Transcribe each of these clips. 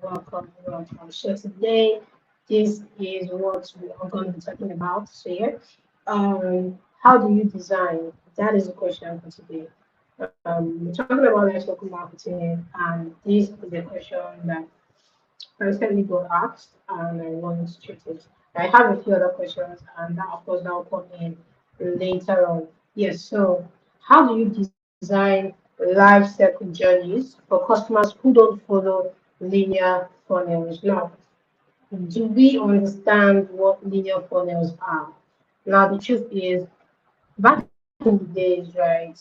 welcome. So today, this is what we are going to be talking about here. How do you design? That is the question for today. We're talking about lifecycle marketing, and this is a question that recently got asked, and I want to treat it. I have a few other questions, and that, of course, that will come in later on. Yes, so how do you design life cycle journeys for customers who don't follow linear funnels? Now, do we understand what linear funnels are? Now, the truth is, back in the days, right,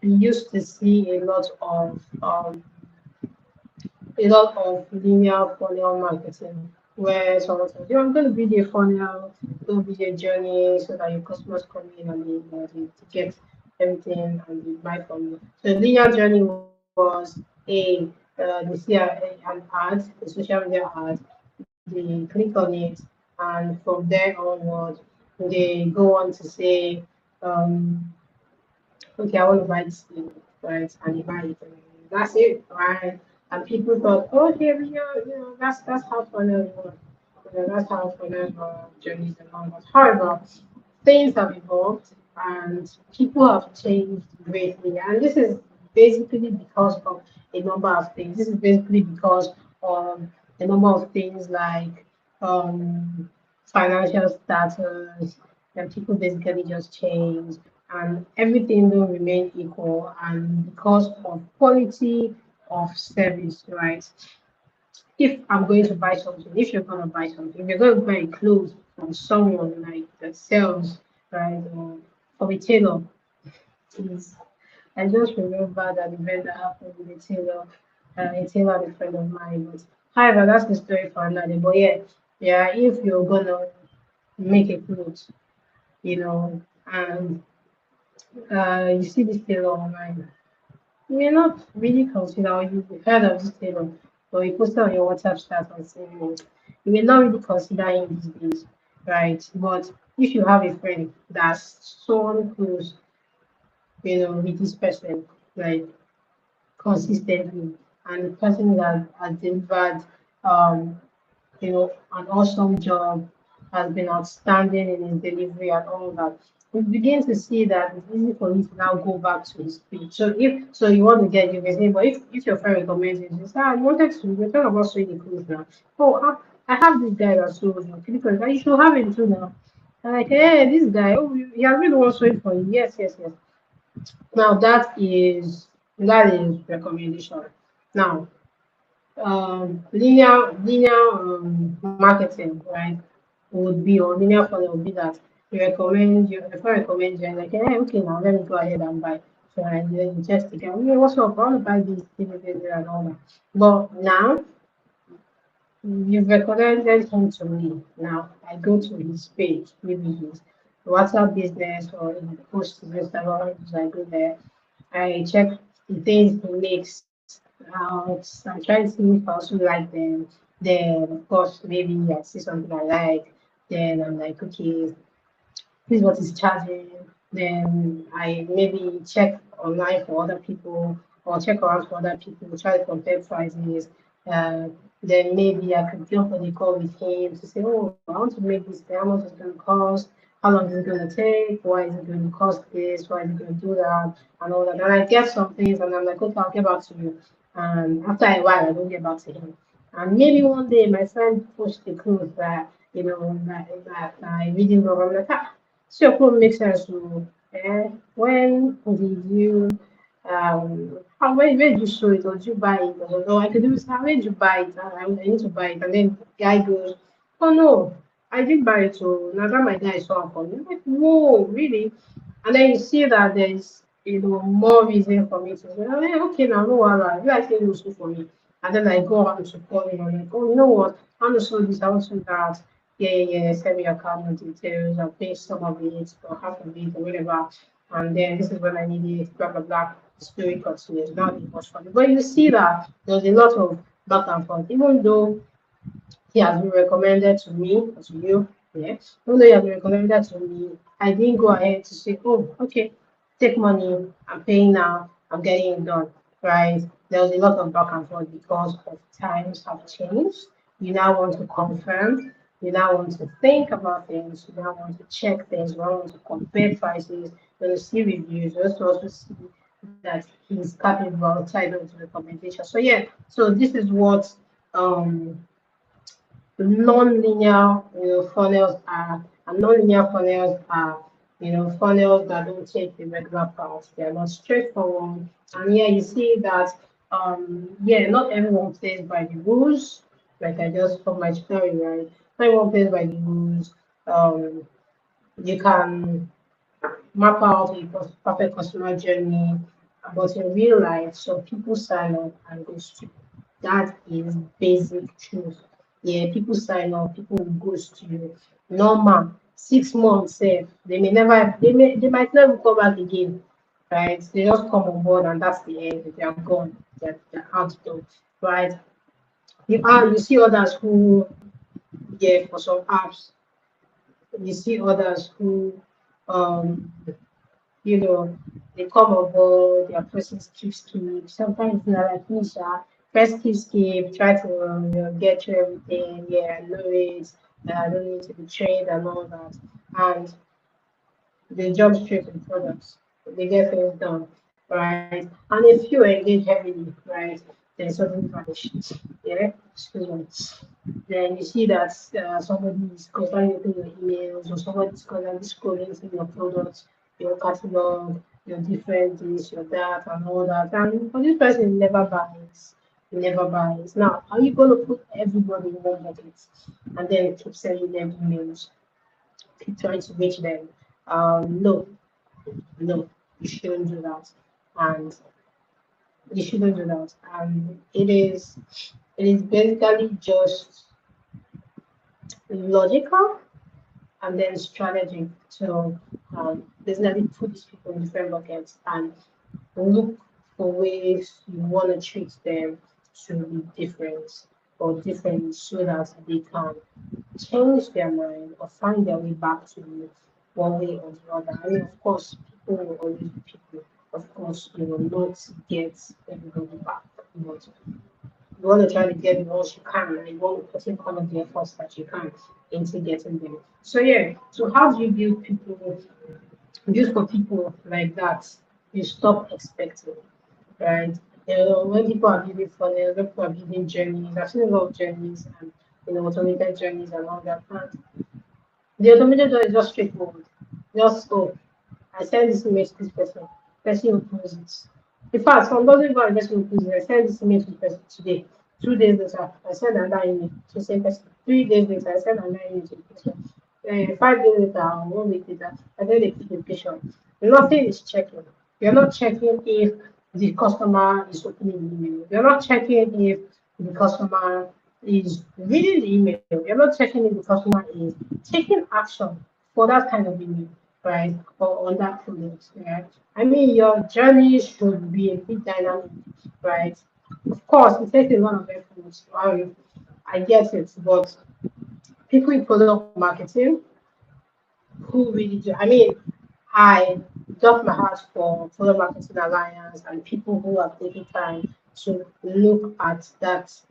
we used to see a lot of linear funnel marketing where someone says, "Yeah, I'm going to build a funnel, go build a journey so that your customers come in and they get everything and they buy from you." So the linear journey was they see an ad, a social media ad, they click on it, and from there onward, they go on to say, um, okay, I want to buy this thing, right? And you buy it, and that's it, right? And people thought, oh, here we go, that's how funnel work. That's how funnel journeys and all that. However, things have evolved and people have changed greatly. And this is basically because of a number of things. This is basically because of a number of things like um, financial status, and people basically just change and everything will remain equal. And because of quality of service, right? If I'm going to buy something, if you're going to buy something, if you're going to buy clothes from someone like that sells, right, or from a tailor, please. I just remember that event that happened with a tailor and a friend of mine. But however, that's the story for another day. But yeah, yeah, if you're gonna make a clothes, and you see this tailor online, you may not really consider, or you've heard of this tailor, or you posted on your WhatsApp status, you may not really consider him these days, right? But if you have a friend that's so close, with this person, like consistently, and the person that has delivered, um, an awesome job, has been outstanding in his delivery and all that. We begin to see that it's easy for you to now go back to his page. So if so you want to get your business, but if your friend recommends it, you say, you wanted to you're talking about sewing the clothes now. Oh, I have this guy that sews because you should have him too now. I'm like, hey, this guy, oh, he has been the one sewing for you. Yes, yes, yes. Now that is recommendation. Now, linear marketing, right, would be, or linear funnel would be that if I recommend you, like, hey, okay, now let me go ahead and buy. So and then you just think, okay, what's up? I want to buy this thing and all that. But now you've recommended him to me. Now I go to his page, maybe his WhatsApp business or he posts his Instagram, so I go there. I check the things he makes out. I try to see if I also like them. Then, of course, maybe I see something I like. Then I'm like, okay, this is what he's charging. Then I maybe check online for other people or check around for other people, try to compare prices. Uh, then maybe I could jump on a call with him to say, oh, I want to make this thing, how much it's going to cost, how long is it going to take, why is it going to cost this, why is it going to do that, and all that. And I get some things and I'm like, okay, I'll get back to you. And after a while, I don't get back to him. And maybe one day my friend pushed the clothes that I really love. I'm like, so it makes sense to when did you where did you show it or did you buy it? Or no, I could do say, where did you buy it? I need to buy it. And then the guy goes, oh no, I did buy it. So now that my guy saw for me, I'm like, whoa, really? And then you see that there's more reason for me to say, oh, yeah, okay, now no worry, you guys can do so for me. And then I go on to call him and like, oh, you know what? I want to show this, I want to show that. Yeah, yeah, yeah, send me your account details, I'll pay some of it or half of it or whatever. And then this is when I need it, blah blah blah. The story continues, not the much fun. But you see that there's a lot of back and forth, even though he has been recommended to me, or to you, yes. Even though he has been recommended to me, I didn't go ahead to say, oh, okay, take money, I'm paying now, I'm getting it done, right? there was a lot of back and forth because of times have changed. You now want to confirm, you now want to think about things, you now want to check things, you now want to compare prices, you want to see reviews, you also see that he's capable outside of the recommendation. So yeah, so this is what um non-linear, funnels are, and non-linear funnels are, funnels that don't take the regular path. They are not straightforward. And yeah, you see that, yeah, not everyone plays by the rules. Like I just from my story, right? Not everyone plays by the rules. Um, you can map out a perfect customer journey, but in real life, some people sign up and ghost you. That is basic truth. Yeah, people sign up, people will ghost you. Normal, 6 months, they might never come back again, right? They just come on board and that's the end. They are gone. They're out though, right? You see others who, yeah, for some apps, you see others who, um, they come on board, they are pressing skip. Sometimes they're like me, press skip, try to get through everything. Yeah, I know it. I don't need to be trained and all that. And they jump straight to products. They get things done, right? And if you engage heavily, right, then suddenly vanish. Yeah, excuse me. Then you see that somebody is constantly opening your emails or somebody is constantly scrolling through your products, your catalog, your different this, your that, and all that. And for this person, never buys. He never buys. Now, are you going to put everybody in one bucket and then keep sending them emails, keep trying to reach them? No, no, you shouldn't do that. And you shouldn't do that. And it is basically just logical and then strategy to basically put these people in different buckets and look for ways you want to treat them to be different or different so that they can change their mind or find their way back to you one way or the other. I mean, of course, people will always be people. Of course, you will not get everybody back, but you want to try to get the most you can, and you want to put in all of the efforts that you can into getting them. So yeah, so how do you build people, build for people like that? You stop expecting, right? When people are building funnels, when people are building journeys, I've seen a lot of journeys and automated journeys and all that. And the automated journey is just straightforward. Just go. I send this image to this person opens it. In fact, some doesn't even person opens it. I send this image to this person today. 2 days later, I send another image to the same person. 3 days later, I send another image to the person. 5 days later, or 1 week later, I then they put location. Nothing is checking. You're not checking if the customer is opening the email. You're not checking if the customer is reading the email. You're not checking if the customer is taking action for that kind of email, right? Or on that product, right? I mean, your journey should be a bit dynamic, right? Of course, it takes a lot of effort. I get it, but people in product marketing who really do. I mean, I got my heart for product marketing alliance and people who are taking time to look at product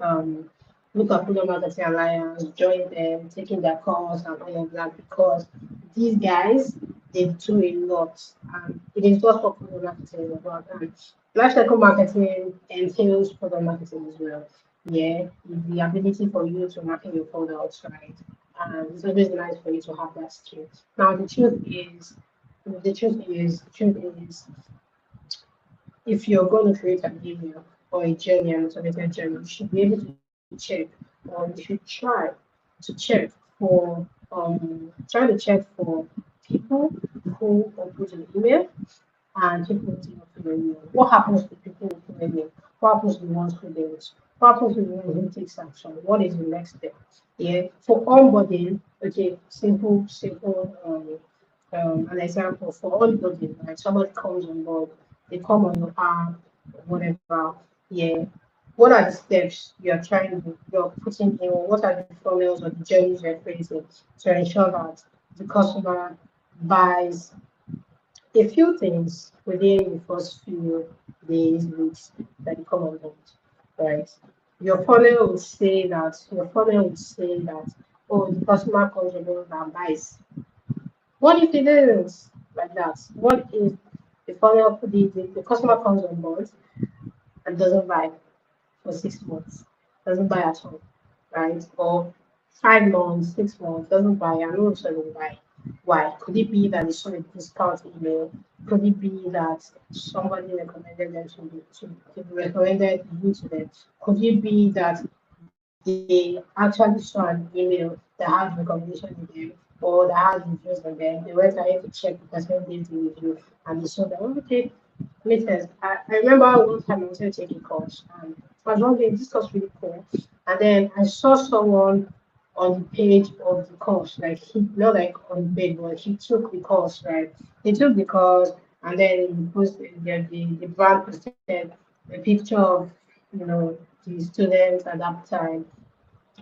marketing alliance, join them, taking their course and all of that because these guys they do a lot and it is just for product marketing as well. And lifecycle marketing entails product marketing as well. Yeah, the ability for you to market your products, right? And it's always nice for you to have that skill. Now the truth is, if you're going to create an email or a journey, an automated journey, you should be able to check, or you should try to check for people who open an email and people do not follow you. What happens to people who follow you? What happens to the ones who don't? What happens to the ones who takes action? What is the next step? Yeah, for onboarding, okay, simple an example for onboarding, like somebody comes on board, they come on your app, whatever, yeah. What are the steps you're putting in, or what are the funnels or the journeys you're creating to ensure that the customer buys a few things within the first few days, weeks that you come on board, right? Your funnel would say that, oh, the customer comes in and buys. What if it is like that? What if the customer comes on board and doesn't buy for 6 months, doesn't buy at all, right? Or 5 months, 6 months, doesn't buy, and all of a sudden buy. Why? Could it be that they saw a discount email? Could it be that somebody recommended them to be recommended you to them? Could it be that they actually saw an email that had recommendation in them or that had reviews on them? They went ahead to check the person gave the review and they saw that, oh, okay, makes sense. I remember one time I wanted to take a course and I was wondering, this course really cool. And then I saw someone on the page of the course, like he not like on the page, but he took the course, right? He took the course and then he posted the brand posted a picture of the students at that time.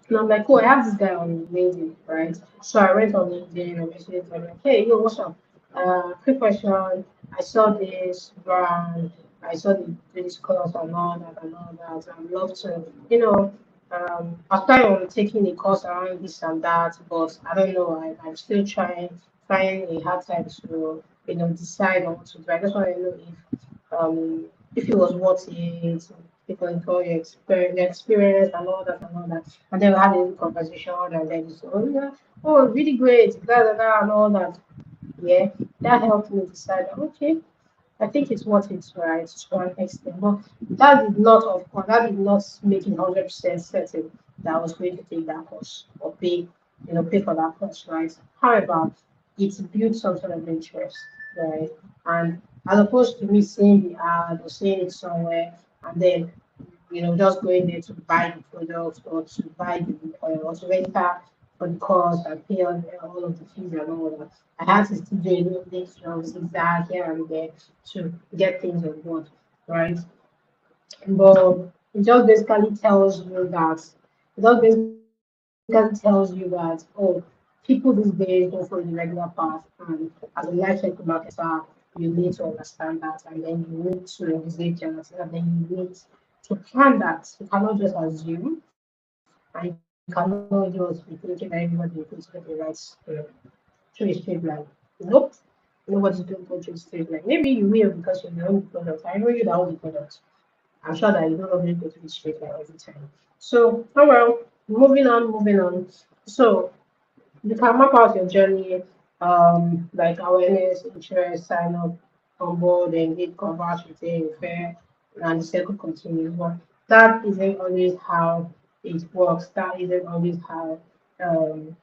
And I'm like, oh, I have this guy on LinkedIn, right? So I went on LinkedIn and messaged him like, hey, yo, what's up? Quick question. I saw this brand, I saw this course and all that. I'd love to, I started on taking a course around this and that, but I don't know. I'm still trying a hard time to, decide on what to do. I just want to know if it was worth it, people enjoy your experience and all that and all that. And then we had a little conversation and then he said, oh yeah, oh really great, and all that. Yeah, that helped me decide, okay, I think it's worth it, right, to an extent. But that did not make it 100% certain that I was going to take that course or pay for that course, right? However, it built some sort of interest, right? And as opposed to me seeing the ad or seeing it somewhere and then just going there to buy the product or to buy or to renter for the course and pay all of the fees and all that. I had to still do a little bit of zigzag here and there to get things on board, right? But it just basically tells you that it just basically tells you that, oh, people these days don't follow the regular path, and as a lifecycle marketer, you need to understand that, and then you need to research and then you need to plan that. You cannot just assume, and you cannot just be thinking that everybody is going to get the right through a straight line. Nope. Nobody's going to go through a straight line. Maybe you will because you're the only product. I know you that own the product. I'm sure that you don't always go to the straight line every time. So, oh well, moving on. So, you can map out your journey, like awareness, interest, sign up, on board, engage, convert, retain, refer, and the circle continues. But that isn't always how it works. That isn't always um,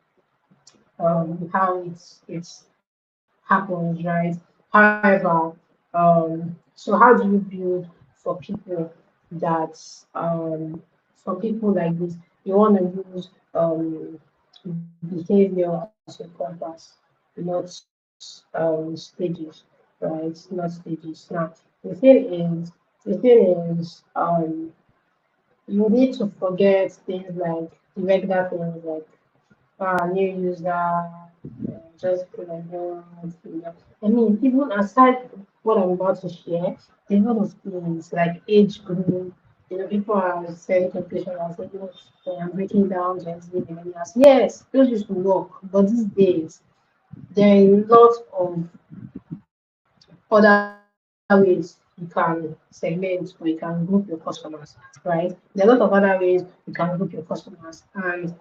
how it's happens, right? However, so how do you build for people that for people like this? You want to use behavior as a compass, not stages, right? Not stages. Now, the thing is, the thing is, you need to forget things like the regular things like new user, just put like that. I mean, even aside what I'm about to share, there's a lot of things like age group. People are saying calculation and saying, I'm breaking down Gen Z millennials. Yes, those used to work, but these days there are a lot of other ways you can segment or you can group your customers, right? There are a lot of other ways you can group your customers, and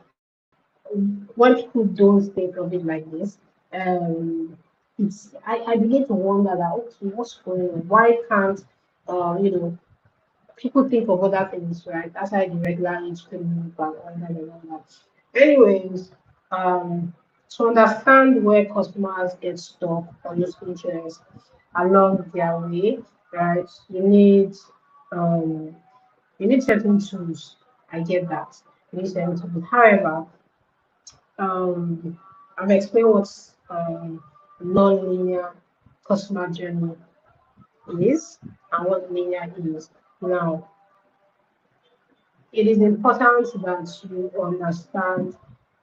when people don't think of it like this, I begin to wonder that, okay, what's going on? Why can't people think of other things, right? Aside the regular age group and all that. Anyways, to understand where customers get stuck or lose interest along their way, right? Um you need certain tools. I get that. You need certain tools. However, I've explained what non-linear customer journey is and what linear is. Now, it is important that you understand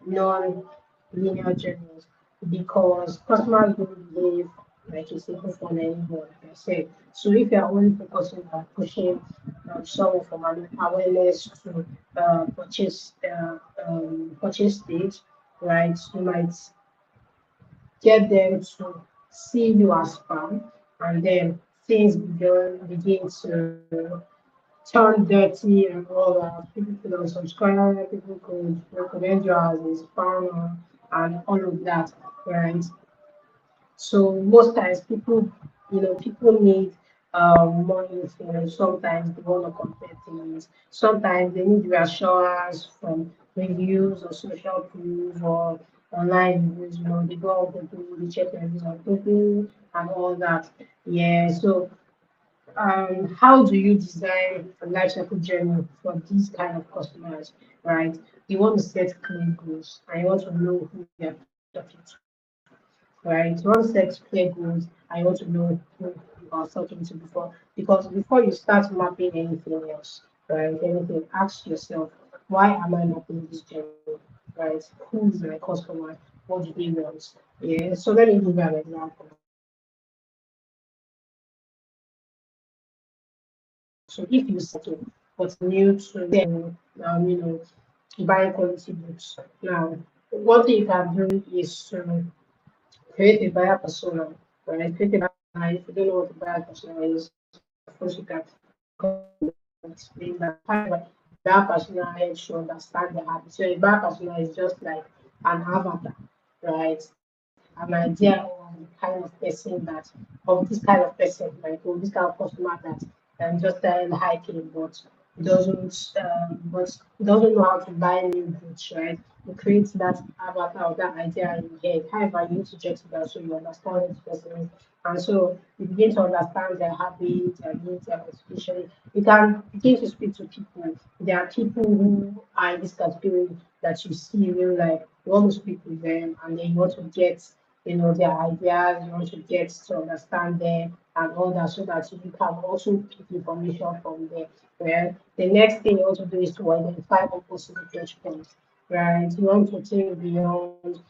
non-linear journeys because customers don't behave like it's not for anyone, like I said. So if you are only focusing on pushing someone from an awareness to purchase stage, right? You might get them to see you as spam, and then things begin to turn dirty and all that. People could unsubscribe, people could recommend you as a spam and all of that, right? So most times people need more info. Sometimes they want to compare things. Sometimes they need reassurance from reviews or social proof or online reviews. They go out Google, they check reviews on Google and all that. Yeah. So how do you design a life cycle journey for these kind of customers, right? You want to set clear goals and you want to know who you're talking to, right? You want to set clear goals and you want to know who you are talking to because before you start mapping anything else, right? Anything, ask yourself, why am I mapping this journey, right? Who is my customer? What do they want? Yeah. So let me give you an example. So if you settle what's new to them, buying quality books. Now, one thing you can do is to create a buyer persona, right? Create a buyer persona. If you don't know what a buyer persona is, of course you can explain that. However, buyer persona helps you understand the habit. So a buyer persona is just like an avatar, right? An idea of the kind of person this kind of person, like this kind of customer that just hiking, but doesn't know how to buy new goods, right? You create that avatar or that idea in your head. However, you need to just it out so you understand this person. And so you begin to understand their habits, their needs, their motivation. You can begin to speak to people. There are people who are in this category that you see in real life. You want to speak with them and then you want to get their ideas, you want to get to understand them and all that so that you can also pick information from them. Well, the next thing you want to do is to identify all possible touch points, right? You want to think beyond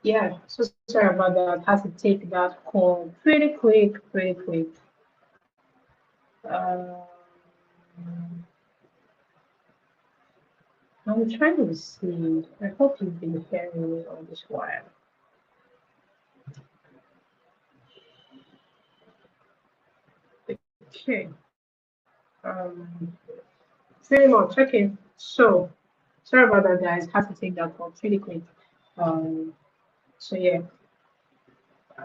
yeah. So sorry about that. I had to take that call pretty quick, pretty quick. Um, I'm trying to see. I hope you've been hearing me on this while. Okay. Um, Pretty much. Okay. So, sorry about that, guys. Had to take that call pretty quick. Um, so yeah.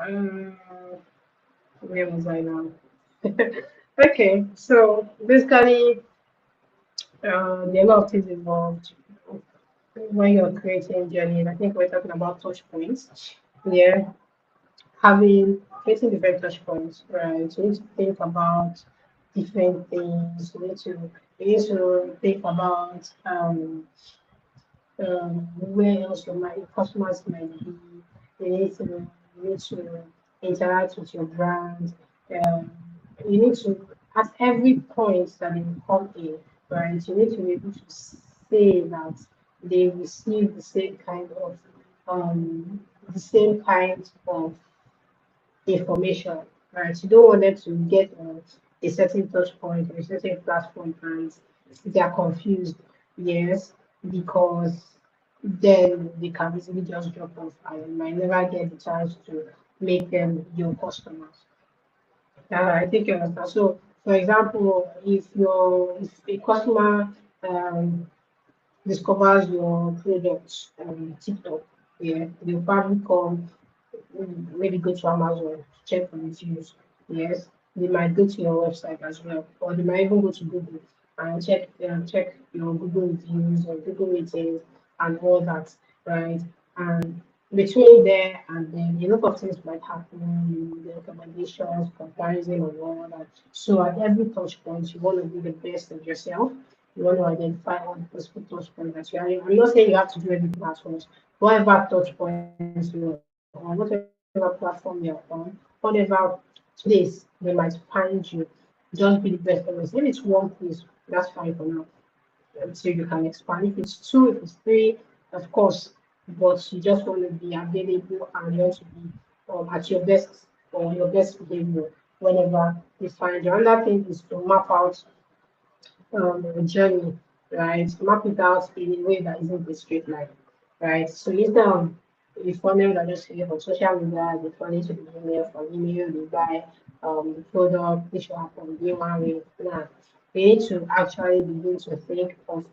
Um, where was I now? Okay. So basically, there are a lot of things involved when you're creating journeys. I think we're talking about touch points. Yeah. Having creating different touch points, right? So you need to think about different things. You need to think about where else your customers might be. You need to interact with your brand. Um, you need to at every point that they come in, right? You need to be able to say that they receive the same kind of information, right? You don't want them to get a certain touch point or a certain platform and they are confused, yes, because then they can easily just drop off and you might never get the chance to make them your customers. I think you understand. So, for example, if a customer um, discovers your products on TikTok, yeah, they'll probably come maybe go to Amazon to check for reviews. Yes, they might go to your website as well, or they might even go to Google and check your Google reviews or Google ratings and all that, right? And between there and then, a lot of things might happen, the recommendations, comparison, and all that. So at every touch point, you want to be the best of yourself. You want to identify all the possible touch points that you are. I'm not saying you have to do everything at once. Whatever touch points you're on, whatever platform you're on, whatever place they might find you, just be the best of yourself. If it's one place, that's fine for now. So you can expand. If it's two, if it's three, of course, but you just want to be available and you want to be at your best or your best behavior whenever they find you. Another thing is to map out journey, right? Map it out in a way that isn't a straight line, right? So instead of the funnel that just here for social media, the funnel to the email, from email, they buy the product, they show up on day one way. Nah, they need to actually begin to think of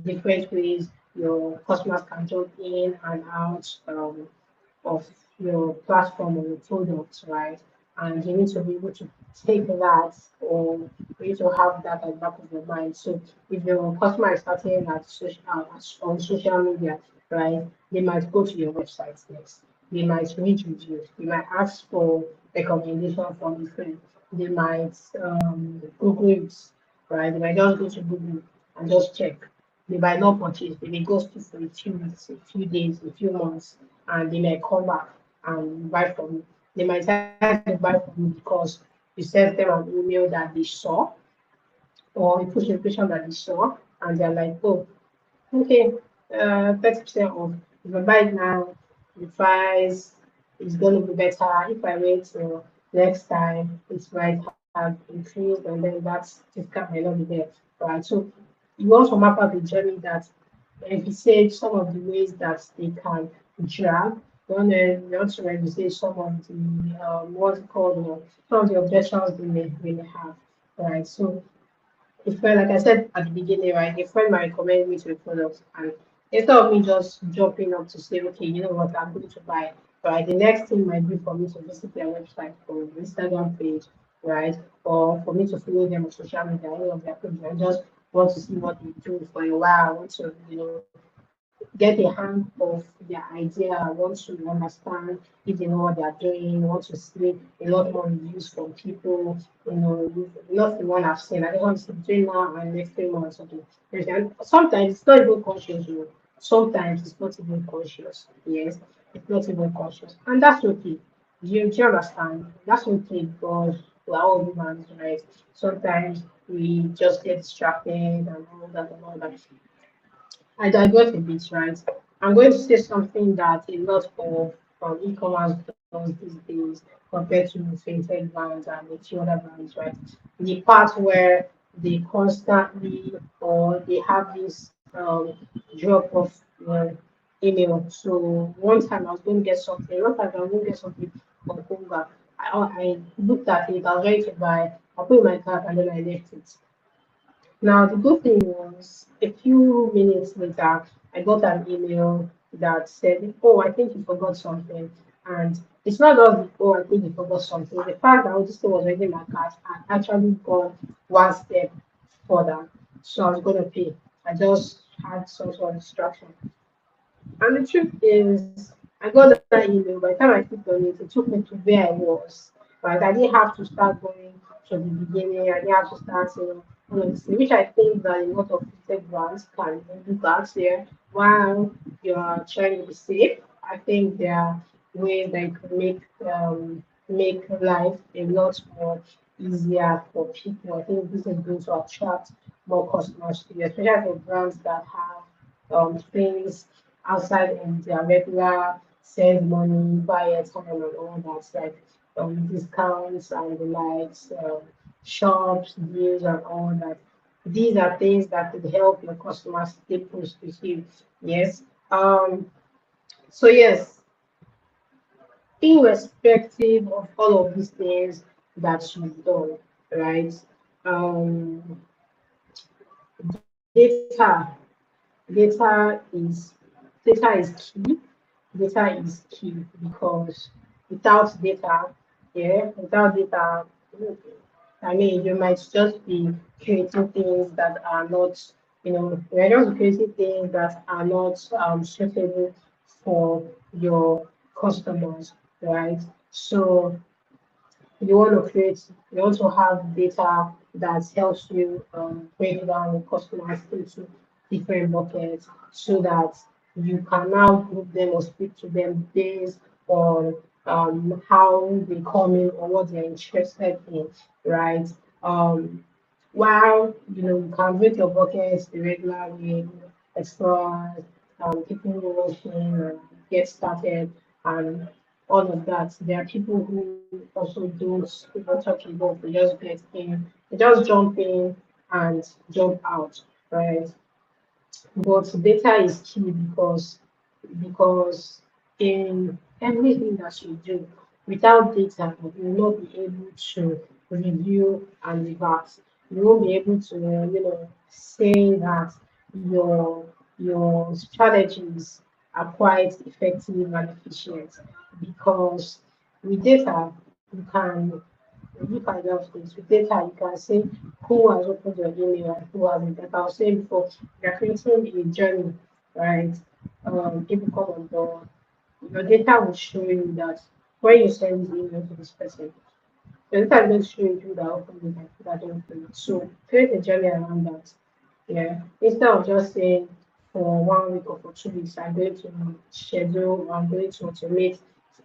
different ways your customers can jump in and out of your platform or your product, right? And you need to be able to take that or for you to have that at the back of your mind. So if your customer is starting on social media, right, they might go to your website next. They might read reviews. They might ask for recommendation from a friend. They might Google it, right? They might just go to Google and just check. They might not purchase. They may go to for a few weeks, a few days, a few months, and they may come back and buy from you. They might decide to buy from you because you sent them an email that they saw or you push notification that they saw, and they're like, oh, okay, 30% off. If I buy it now, the price is going to be better. If I wait till next time, it might have increased, and then that discount might not be there. Right. So you want to map out the journey that envisage some of the ways that they can drag. You want to envisage some of the what's it called, some of the objections they may have. Right. So if friend, like I said at the beginning, right, a friend might recommend me to a product, and instead of me just jumping up to say, okay, you know what, I'm going to buy, right, the next thing might be for me to visit their website or Instagram page, right, or for me to follow them on social media, any of their pages, and just want to see what they do for a while. I want to, get a hang of their idea. I want to understand if they know what they are doing. I want to see a lot more reviews from people. Not the one I've seen. I just want to see between now and next 3 months. Okay. And sometimes it's not even conscious. Sometimes it's not even conscious. Yes, it's not even conscious, and that's okay. Do you understand? That's okay because we're all humans, right? Sometimes we just get distracted and all that and all that. I digress a bit, right? I'm going to say something that a lot of e-commerce does these days compared to fintech brands and a few other brands, right? The part where they constantly or they have this drop of email. So one time I was going to get something, one time I was going to get something from Conga. I looked at it, I was ready to buy, I put in my cart and then I left it. Now, the good thing was a few minutes later, I got an email that said, "Oh, I think you forgot something." And it's not just, "Oh, I think you forgot something." The fact that this thing was already in my cart had actually gone one step further. So I was going to pay. I just had some sort of distraction. And the truth is, I got that email. By the time I clicked on it, it took me to where I was. Right? I didn't have to start going to the beginning. I didn't have to start, honestly, which I think that a lot of fintech brands can do that here while you are trying to be safe. I think there are ways that you can make life a lot more easier for people. I think this is going to attract more customers to you, especially for brands that have things outside of their regular send money, buy airtime and all that, like discounts and the likes, shops, deals and all that. These are things that could help your customers stay close to you. Yes. So yes, irrespective of all of these things that you've done, right? Um, data, data data is key. Data is key because without data, yeah, without data, I mean, you might just be creating things that are not, you're just creating things that are not suitable for your customers, right? So you want to have data that helps you break down your customers into different buckets so that you can now group them or speak to them based on how they come in or what they're interested in, right? Um, while you can break your buckets the regular way, explorers, people who rush in and get started and all of that. There are people who also don't even touch the ball, they just get in, they just jump in and jump out, right? But data is key because in everything that you do, without data, you will not be able to review and reverse. You won't be able to, say that your your strategies are quite effective and efficient because with data you can look at those things. With data, you can see who has opened your email and who hasn't. Like I was saying before, you're creating a journey, right? People come on board. Your data will show you that when you send this email to this person, your data will show you who that opened it and who that don't open it. So create a journey around that. Yeah. Instead of just saying for 1 week or for 2 weeks, I'm going to schedule, I'm going to automate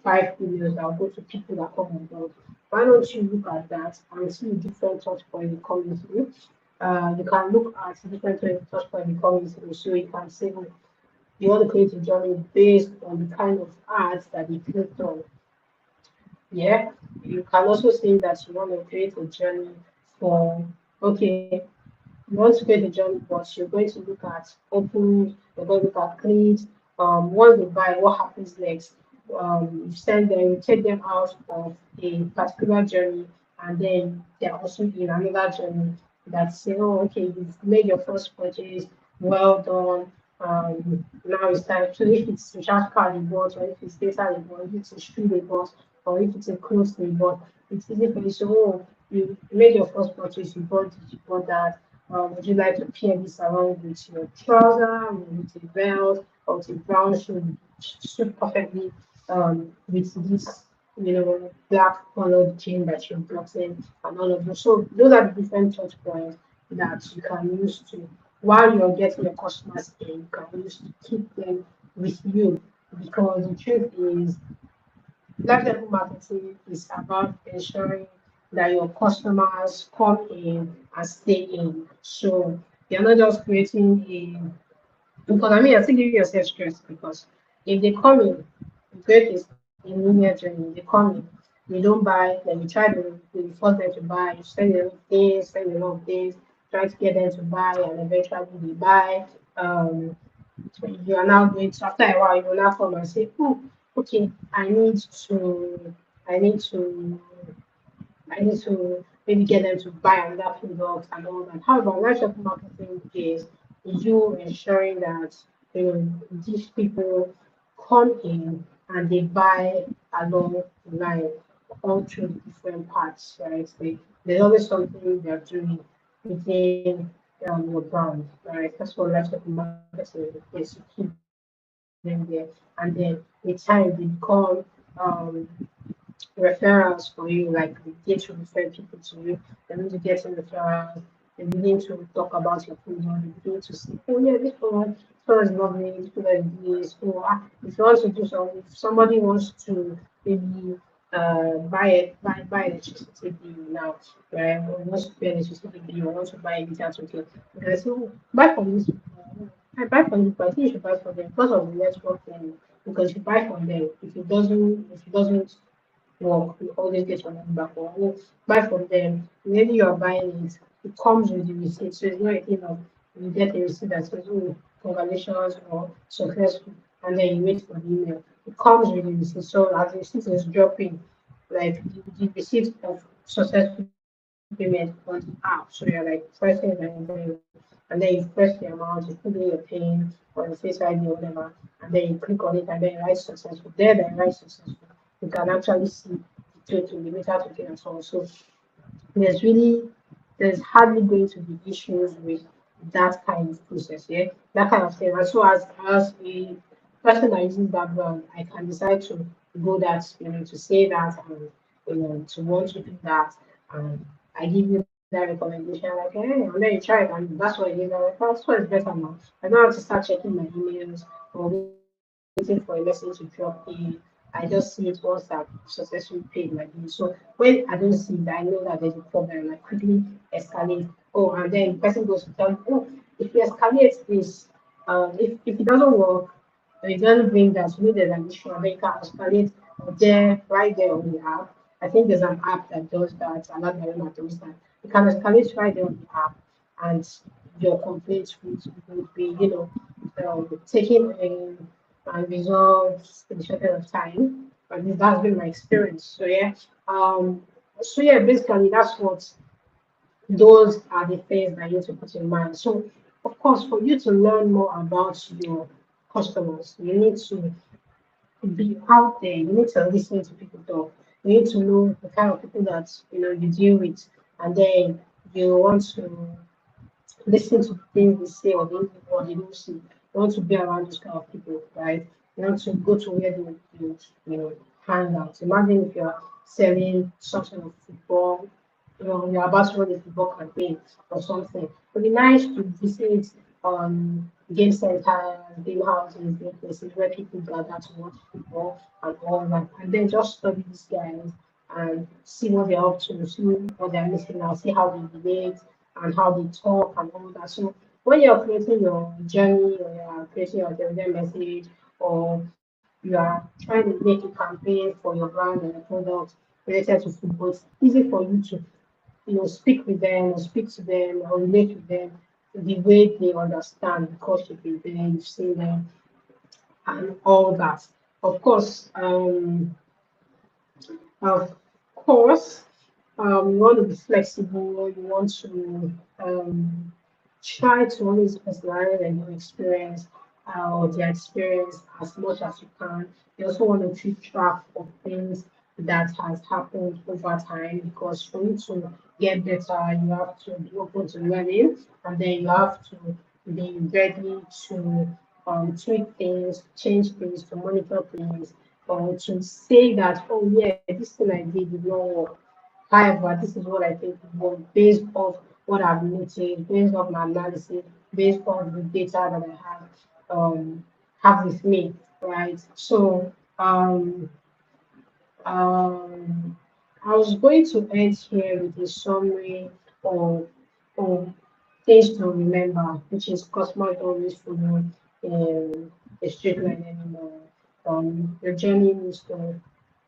5 emails. I'll go to people that come on board. Why don't you look at that and see different touch points you come into? You can look at different touch points you come into so you can say, "Oh, you want to create a journey based on the kind of ads that you clicked on." Yeah, you can also say that you want to create a journey for, okay, you want to create a journey, but you're going to look at open, you're going to look at clicks. Once they buy, what happens next? You send them, you take them out of a particular journey, and then they're also in another journey that say, "Oh, okay, you've made your first purchase, well done. Now it's time." So if it's a charge card you bought, or if it's data you bought, if it's a shoe they bought, or if it's a clothes they bought, it's easy for you. So, "Oh, you made your first purchase, you bought this, you bought that. Would you like to pair this around with your trouser, with a belt, or with a brown shoe? Suit perfectly with this, black colored chain that you've gotten, and all of those." So those are the different touch points that you can use to, while you're getting your customers in, you can use to keep them with you. Because the truth is, lifecycle marketing is about ensuring that your customers come in and stay in. So you're not just creating because I mean you're still giving yourself stress because if they come in, you create a linear journey, they come in, you don't buy, then you try to you force them to buy, you send a lot of things, try to get them to buy and eventually they buy. Um you are now going to, after a while, you will now come and say, "Oh, okay, I need to I need to I need to maybe get them to buy another product and all that. However, lifecycle marketing is you ensuring that these people come in and they buy along the line all through the different parts, right? There's always something they're doing within your brand, right? That's what lifecycle marketing is to keep them there. And then with time they become um, referrals for you, like they get to refer people to you, they need to get in referrals, they begin to talk about your product, they begin to say, oh yeah, this product is lovely, this product is this, oh, if you want to do something, if somebody wants to maybe buy electricity bill now, right? Or wants to pay electricity bill, or wants to buy a meter to get, okay, so buy from this people. I buy from this, but I think you should buy from them because of the network thing. Because if you buy from them, if it doesn't work, you always get your money back. Or buy from them. When you are buying it, it comes with the receipt. So it's not a thing of you get a receipt that says, oh, congratulations or successful, and then you wait for the email. It comes with the receipt. So as the receipt is dropping, like the receipt of successful payment on the app. So you're like pressing it and then you press the amount, you put in your PIN or your face ID or whatever, and then you click on it and then you write successful. There, then write successful. You can actually see the total, the meter total and so on. So there's really there's hardly going to be issues with that kind of process, yeah, that kind of thing. And so as a person that uses that brand, I can decide to go that, to say that and to want to do that. And I give you that recommendation, like, hey, and then you try it and that's what it is. I'm like, oh, so it's better now. I don't have to start checking my emails or waiting for a message to drop in. I just see it once I've successfully paid my bill. So when I don't see it, I know that there's a problem. I quickly escalate. Oh, and then the person goes to tell you, oh, if you escalate this, if it doesn't work, or it doesn't bring that, maybe there's an issue, and then you can escalate there, right there on the app. I think there's an app that does that, another that does that. You can escalate right there on the app, and your complaint would be, taken in and resolved in a short of time. At least that's been my experience. So yeah, basically that's what those are the things that you need to put in mind. So of course, for you to learn more about your customers, you need to be out there. You need to listen to people talk. You need to know the kind of people that you deal with, and then you want to listen to things they say or they don't say. You want to be around those kind of people, right? You want to go to where they hang out. Imagine if you're selling some sort of football, you're about to run a football campaign or something. It'd be nice to visit game centers, game houses, game places where people gather to watch football and all that. And then just study these guys and see what they're up to, see what they're missing out, see how they relate and how they talk and all that. So when you're creating your journey or you're creating your Telegram message or you are trying to make a campaign for your brand or your product related to football, it's easy for you to speak with them or speak to them or relate with them the way they understand because you've been there, you've seen them and all that. Of course, of course, you want to be flexible. You want to try to always personalize and your experience or their experience as much as you can. You also want to keep track of things that has happened over time because for you to get better, you have to be open to learning and then you have to be ready to tweak things, change things, to monitor things, or to say that, oh yeah, this thing I did did not work. However, this is what I think it was based off what I've noticed, based off my analysis, based on the data that I have with me, right? So um, I was going to end here with a summary of, of things to remember, which is customers always follow a straight line anymore. Your journey needs to,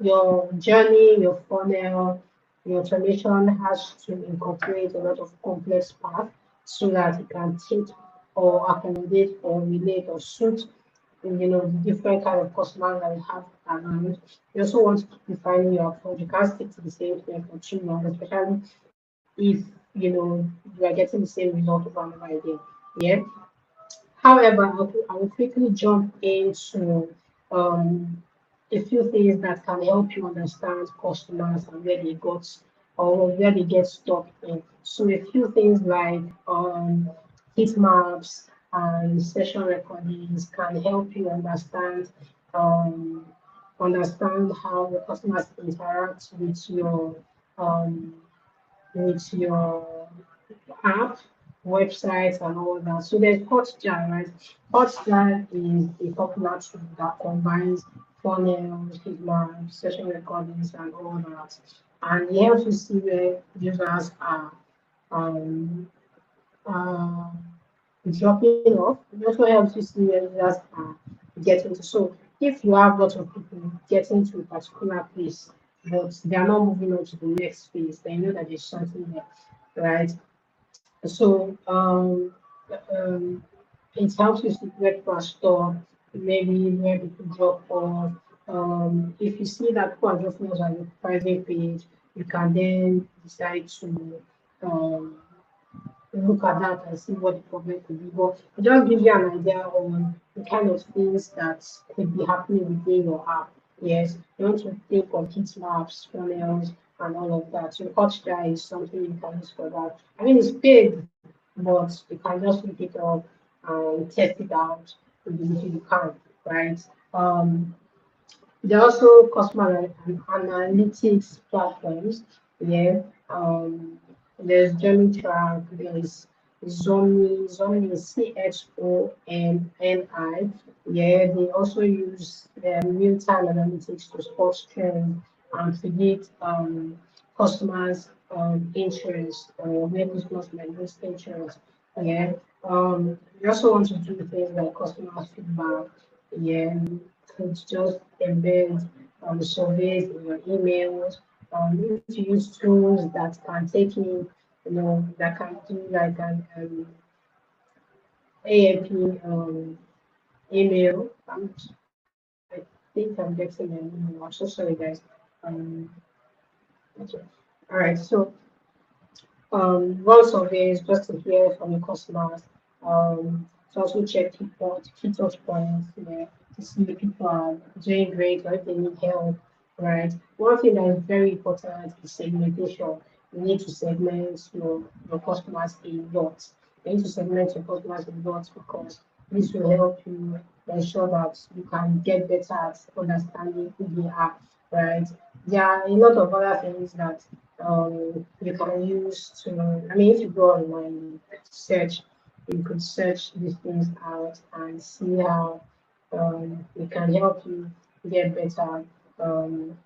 your journey, your funnel, your automation has to incorporate a lot of complex paths so that it can take or accommodate or relate or suit the different kind of customers that we have around. You also want to keep refining your approach. You can't stick to the same thing for too long, especially if you are getting the same result over and over again. Yeah. However, I will quickly jump into um, a few things that can help you understand customers and where they got or where they get stuck in. So a few things like heat maps and session recordings can help you um, understand how the customers interact um, with your app, websites, and all that. So there's Hotjar, right? Hotjar is a popular tool that combines funnels, heat maps, session recordings, and all that. And it helps you see where users are um, uh, dropping off. It also helps you see where users are getting to. So if you have lots of people getting to a particular place, but they are not moving on to the next phase, then you know that there's something there, right? So it helps you see where people are stored, maybe where people drop off. If you see that people are dropping off on your private page, you can then decide to um, look at that and see what the problem could be. But it just gives you an idea on the kind of things that could be happening within your app. Yes, you want to think of heat maps, funnels, and all of that. So Hotjar is something you can use for that. I mean, it's paid, but you can just look it up and test it out with the little you can, right? There are also customer analytics platforms. Yeah. There's JourneyTrack, there's Zomi is CHONNI. Yeah, they also use real-time analytics to spot trends and predict customers' interest or where customers might lose interest. Yeah. You also want to do things like customer feedback. Yeah, could just embed surveys in your emails. If you use tools that can take in, that can do like an AAP email. I think I'm getting an email. I'm so sorry, guys. Um, okay. All right. So run surveys just to hear from your customers. To also check key touch points, to see if people are doing great or if they need help, right? One thing that is very important is segmentation. You need to segment your customers a lot. You need to segment your customers a lot because this will help you ensure that you can get better at understanding who they are, right? There are a lot of other things that you can use to, I mean, if you go online, you could search these things out and see how it can help you get better, um,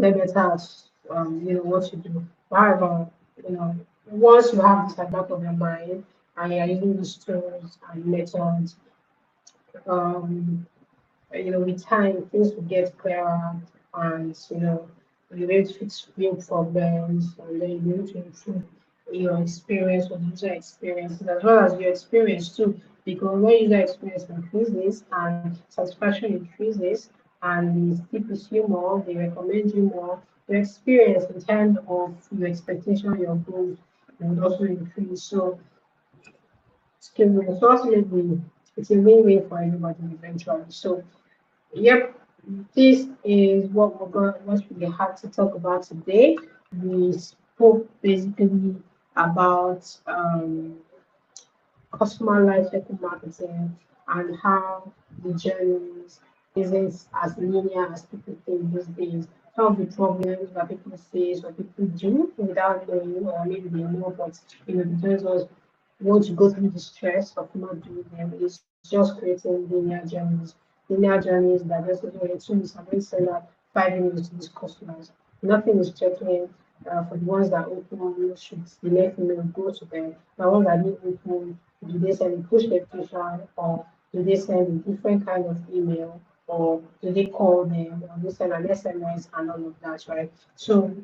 get better at, what you do. However, you know, once you have this at the back of your mind and you're using these tools and methods, um, with time, things will get clearer and, you'll be able to fix real problems and then you'll be able to improve your experience or user experience as well as your experience too. Because when user experience increases and satisfaction increases and they stick with you more, they recommend you more, your experience in terms of your expectation, your goals would also increase. So, excuse me, so ultimately, it's a win-win for everybody eventually. So, yep, this is what we had to talk about today. We spoke basically about customer lifecycle marketing and how the journeys isn't as linear as people think these days. Some of the problems that people face or people do without knowing, or maybe they know, but because of want to go through the stress of not doing them, it's just creating linear journeys. Linear journeys that just okay, 2 weeks, I'm going to send out 5 emails to these customers. Nothing is checking for the ones that open, should the next email go to them? The ones that didn't open, do they send a push notification or do they send a different kind of email or do they call them or they send an SMS and all of that, right? So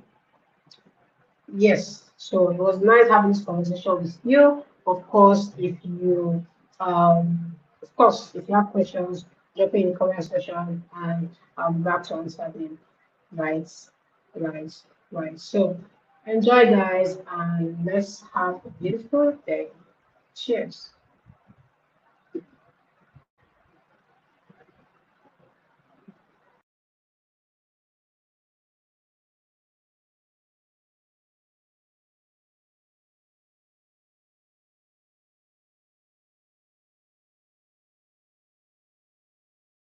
yes, so it was nice having this conversation with you. Of course, if you Of course, if you have questions, drop it in the comment section and I'll be back to answer them. Right, right, right. So enjoy, guys, and let's have a beautiful day. Cheers.